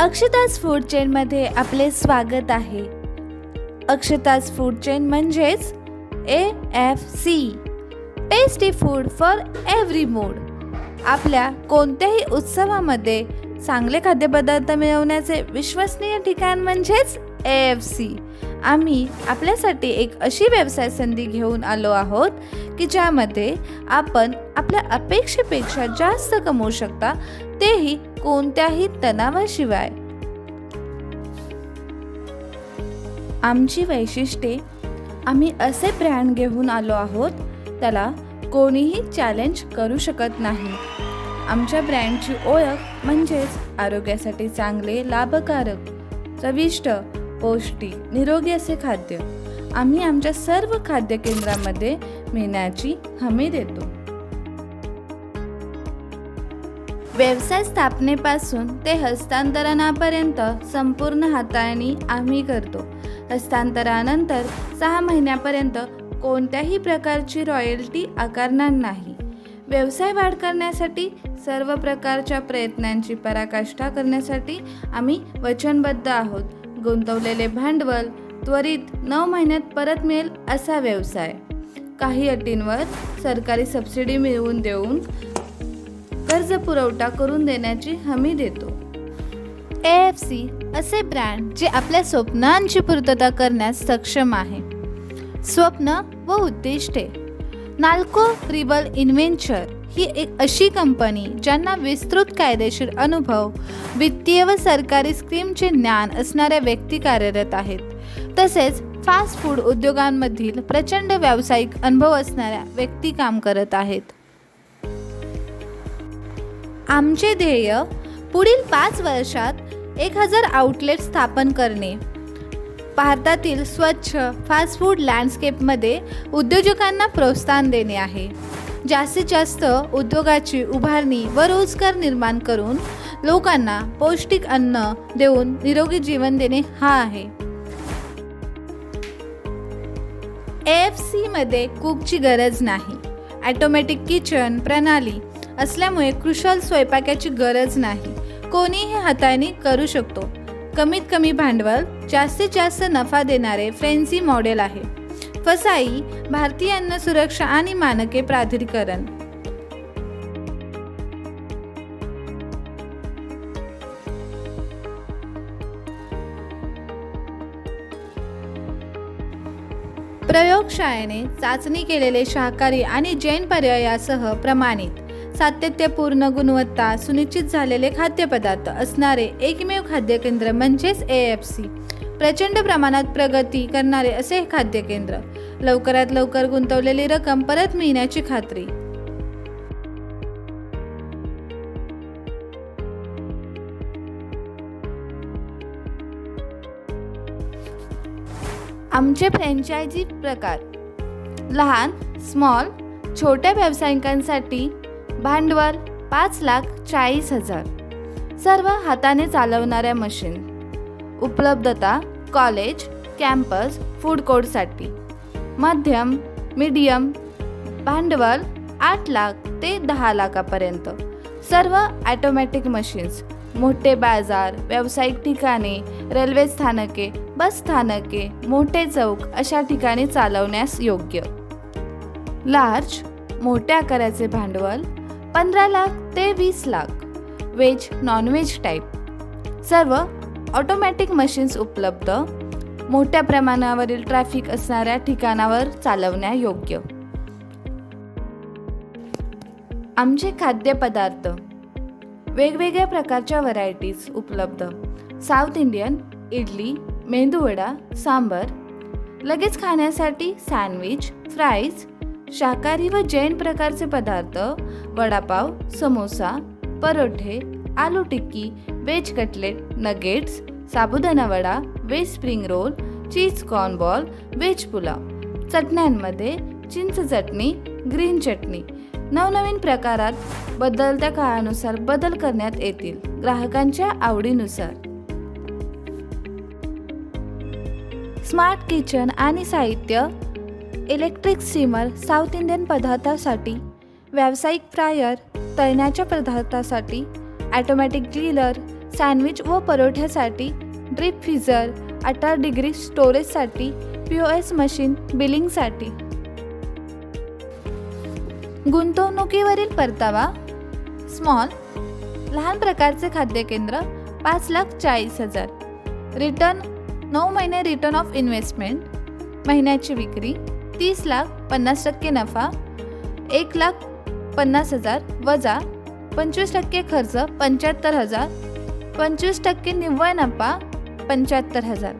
अक्षताज food चेनमध्ये आपले स्वागत आहे. अक्षताज फूड चेन म्हणजेच AFC, tasty food for every mood. आपल्या कोणत्याही उत्सवामध्ये चांगले खाद्यपदार्थ मिळवण्याचे विश्वसनीय ठिकाण म्हणजेच AFC. आम्ही आपल्यासाठी एक अशी व्यवसाय संधी घेऊन आलो आहोत की ज्यामध्ये आपण आपल्या अपेक्षेपेक्षा जास्त कमवू शकता, तेही कोणत्याही तणावाशिवाय. आमची वैशिष्ट्ये: आम्ही असे ब्रँड घेऊन आलो आहोत त्याला कोणीही चॅलेंज करू शकत नाही. आमच्या ब्रँडची ओळख म्हणजेच आरोग्यासाठी चांगले, लाभकारक, चविष्ट, पौष्टिक, निरोगी असे खाद्य. आम्ही आमच्या सर्व खाद्य केंद्रामध्ये मिळण्याची हमी देतो. व्यवसाय स्थापनेपासून ते हस्तांतरणापर्यंत संपूर्ण हाताळणी आम्ही करतो. हस्तांतरणानंतर 6 महिन्यापर्यंत कोणत्याही प्रकारची रॉयल्टी आकारणार नाही. व्यवसाय वाढ करण्यासाठी सर्व प्रकारच्या प्रयत्नांची पराकाष्ठा करण्यासाठी आम्ही वचनबद्ध आहोत. गुंतवलेले भांडवल त्वरित 9 महिन्यात परत मिळेल असा व्यवसाय. काही अटींवर सरकारी सबसिडी मिळवून देऊन कर्ज पुरवठा करून देण्याची हमी देतो. AFC असे ब्रँड जे आपल्या स्वप्नांची पूर्तता करण्यास सक्षम आहे. स्वप्न व उद्दिष्टे: नाल्को रिबल इन्व्हेंचर ही एक अशी कंपनी ज्यांना विस्तृत कायदेशीर अनुभव, वित्तीय व सरकारी स्कीमचे ज्ञान असणाऱ्या व्यक्ती कार्यरत आहेत. तसेच फास्ट फूड उद्योगांमधील प्रचंड व्यावसायिक अनुभव असणाऱ्या व्यक्ती काम करत आहेत. आमचे ध्येय पुढील 5 वर्षात 1000 आउटलेट स्थापन करणे. भारतातील स्वच्छ फास्ट फूड लँडस्केपमध्ये उद्योजकांना प्रोत्साहन देणे आहे. जास्तीत जास्त उद्योगाची उभारणी व रोजगार निर्माण करून लोकांना पौष्टिक अन्न देऊन निरोगी जीवन देणे हा आहे. AFC मध्ये कुकची गरज नाही. ऑटोमॅटिक किचन प्रणाली असल्यामुळे कुशल स्वयंपाकाची गरज नाही. कोणीही हाताळणी करू शकतो. कमीत कमी भांडवल, जास्तीत जास्त नफा देणारे फ्रेंची मॉडेल आहे. फसाई: भारतीय अन्न सुरक्षा आणि मानके प्राधिकरण. प्रयोगशाळेने चाचणी केलेले शाकाहारी आणि जैन पर्यायासह प्रमाणित, सातत्यपूर्ण, गुणवत्ता सुनिश्चित झालेले खाद्यपदार्थ असणारे एकमेव खाद्य केंद्र म्हणजेच AFC. प्रचंड प्रमाणात प्रगती करणारे असे खाद्य केंद्र. लवकरात लवकर गुंतवलेली रक्कम परत मिळण्याची खात्री. आमचे फ्रँचायझी प्रकार: लहान स्मॉल, छोट्या व्यावसायिकांसाठी भांडवल 5,40,000. सर्व हाताने चालवणाऱ्या मशीन. उपलब्धता: कॉलेज, कॅम्पस, फूड कोर्टसाठी. मध्यम मीडियम भांडवल 8 लाख ते 10 लाखापर्यंत. सर्व ऑटोमॅटिक मशीन्स. मोठे बाजार, व्यावसायिक ठिकाणे, रेल्वे स्थानके, बस स्थानके, मोठे चौक अशा ठिकाणी चालवण्यास योग्य. लार्ज मोठ्या आकाराचे भांडवल 15 लाख ते 20 लाख. Veg, non veg type. सर्व ऑटोमॅटिक मशीन्स उपलब्ध. मोठ्या प्रमाणावरील ट्रॅफिक असणाऱ्या ठिकाणावर चालवण्या योग्य. आमचे खाद्यपदार्थ: वेगवेगळ्या प्रकारच्या व्हरायटीज उपलब्ध. South Indian idli, medu vada, sambar. लगेच खाण्यासाठी सँडविच, फ्राईज. शाकाहारी व जैन प्रकारचे पदार्थ: वडापाव, समोसा, परोठे, aloo tikki, veg cutlet, nuggets, sabudana vada, veg spring roll, cheese corn ball, veg pulao. चटण्यांमध्ये चिंच चटणी, ग्रीन चटणी. नवनवीन प्रकारात बदलत्या काळानुसार बदल करण्यात येतील, ग्राहकांच्या आवडीनुसार. स्मार्ट किचन आणि साहित्य: इलेक्ट्रिक स्टीमर साऊथ इंडियन पदार्थासाठी, व्यावसायिक फ्रायर तळण्याच्या पदार्थासाठी, ऑटोमॅटिक ग्रिलर, सँडविच व परोठ्यासाठी ड्रीप फ्रीझर, 18 डिग्री स्टोरेजसाठी, POS मशीन बिलिंगसाठी. गुंतवणुकीवरील परतावा स्मॉल लहान प्रकारचे खाद्य केंद्र 5,40,000. रिटर्न 9 महिने रिटर्न ऑफ इन्व्हेस्टमेंट. महिन्याची विक्री 30,50,000 नफा 1,50,000 वजा 25% खर्च 75,000, 25% निव्वळ नफा 75,000.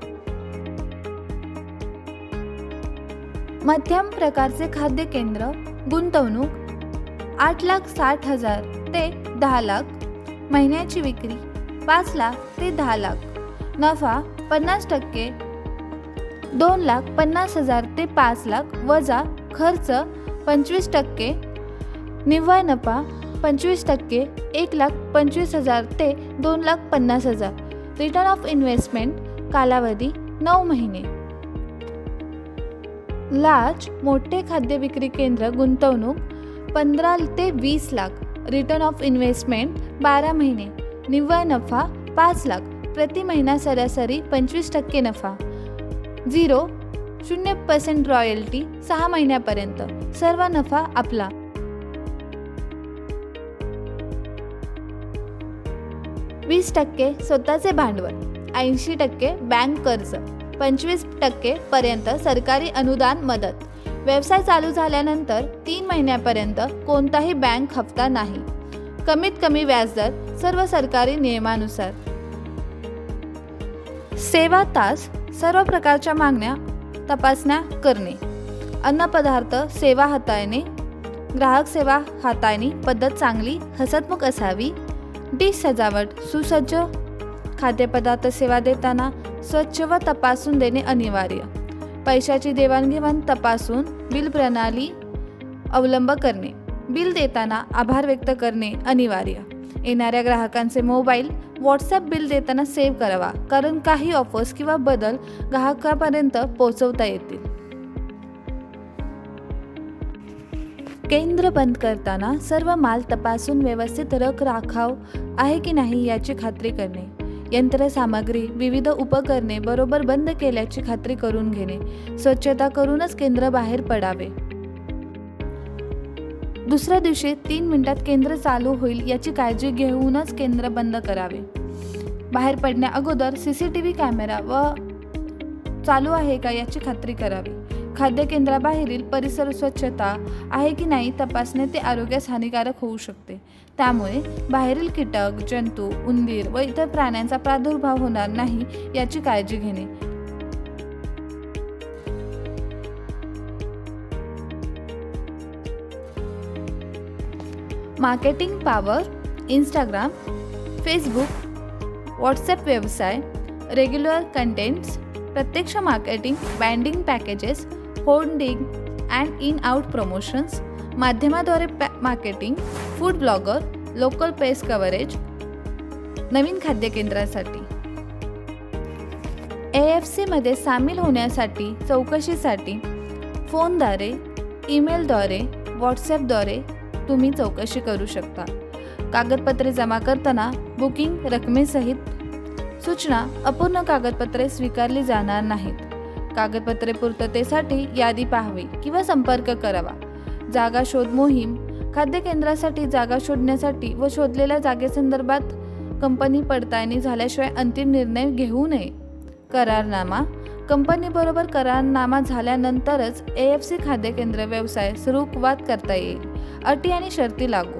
मध्यम प्रकारचे खाद्य केंद्र गुंतवणूक 8,60,000 ते 10 लाख. महिन्याची विक्री 5 लाख ते 10 लाख. नफा 50%, 2,50,000 ते 5 लाख वजा खर्च 25%, निव्वळ नफा 25%, 1,25,000 ते 2,50,000. रिटर्न ऑफ इन्व्हेस्टमेंट कालावधी 9 महिने. लार्ज मोठे खाद्य विक्री केंद्र गुंतवणूक 15 ते 20 लाख. रिटर्न ऑफ इन्व्हेस्टमेंट 12 महिने. निव्वळ नफा 5 लाख. प्रति महिना सरासरी 25% नफा. 0% रॉयल्टी 6 महिन्यापर्यंत. सर्व नफा आपला. वीस 20% स्वतःचे भांडवल, 80% बँक कर्ज, 25% पर्यंत सरकारी अनुदान मदत. व्यवसाय चालू झाल्यानंतर 3 महिन्यापर्यंत कोणताही बँक हप्ता नाही. कमीत कमी व्याजदर सर्व सरकारी नियमानुसार. सेवा तास सर्व प्रकारच्या मागण्या तपासण्या करणे. अन्नपदार्थ सेवा हाताळणे. ग्राहक सेवा हाताळणी पद्धत चांगली हसतमुख असावी. डिश सजावट सुसज्ज. खाद्यपदार्थ सेवा देताना स्वच्छ व तपासून देणे अनिवार्य. पैशाची देवाणघेवाण तपासून बिल प्रणाली अवलंब करणे. बिल देताना आभार व्यक्त करणे अनिवार्य. येणाऱ्या ग्राहकांचे मोबाईल व्हॉट्सॲप बिल देताना सेव्ह करावा, कारण काही ऑफर्स किंवा बदल ग्राहकापर्यंत पोहोचवता येतील. केंद्र बंद करताना सर्व माल तपासून व्यवस्थित रखरखाव आहे की नाही याची खात्री करणे. यंत्रसामग्री विविध उपकरणे बरोबर बंद केल्याची खात्री करून घेणे. स्वच्छता करूनच केंद्र बाहेर पडावे. दुसऱ्या दिवशी 3 मिनिटात केंद्र चालू होईल याची काळजी घेऊनच केंद्र बंद करावे. बाहेर पडण्या अगोदर CCTV कॅमेरा व चालू आहे का याची खात्री करावी. खाद्य केंद्राबाहेरील परिसर स्वच्छता आहे की नाही तपासणे ते आरोग्यास हानिकारक होऊ शकते. त्यामुळे बाहेरील कीटक, जंतू, उंदीर व इतर प्राण्यांचा प्रादुर्भाव होणार नाही याची काळजी घेणे. Marketing power Instagram, Facebook, WhatsApp व्यवसाय, रेग्युलर कंटेंट्स, प्रत्यक्ष marketing, branding packages, hoarding and in out promotions, माध्यमाद्वारे marketing, food blogger, local press coverage. नवीन खाद्य केंद्रासाठी AFC मध्ये सामील होण्यासाठी चौकशीसाठी फोनद्वारे, ईमेलद्वारे, व्हॉट्सॲपद्वारे तुम्ही चौकशी करू शकता. कागदपत्रे जमा करताना बुकिंग रकमेसहित सूचना. अपूर्ण कागदपत्रे स्वीकारली जाणार नाहीत. कागदपत्रे पूर्ततेसाठी यादी पाहावी किंवा संपर्क करावा. जागा शोध मोहीम. खाद्य केंद्रासाठी जागा शोधण्यासाठी व शोधलेल्या जागेसंदर्भात कंपनी पडताळणी झाल्याशिवाय अंतिम निर्णय घेऊ नये. करारनामा. कंपनीबरोबर करारनामा झाल्यानंतरच AFC खाद्य केंद्र व्यवसाय सुरुवात करता येईल. अटी आणि शर्ती लागू.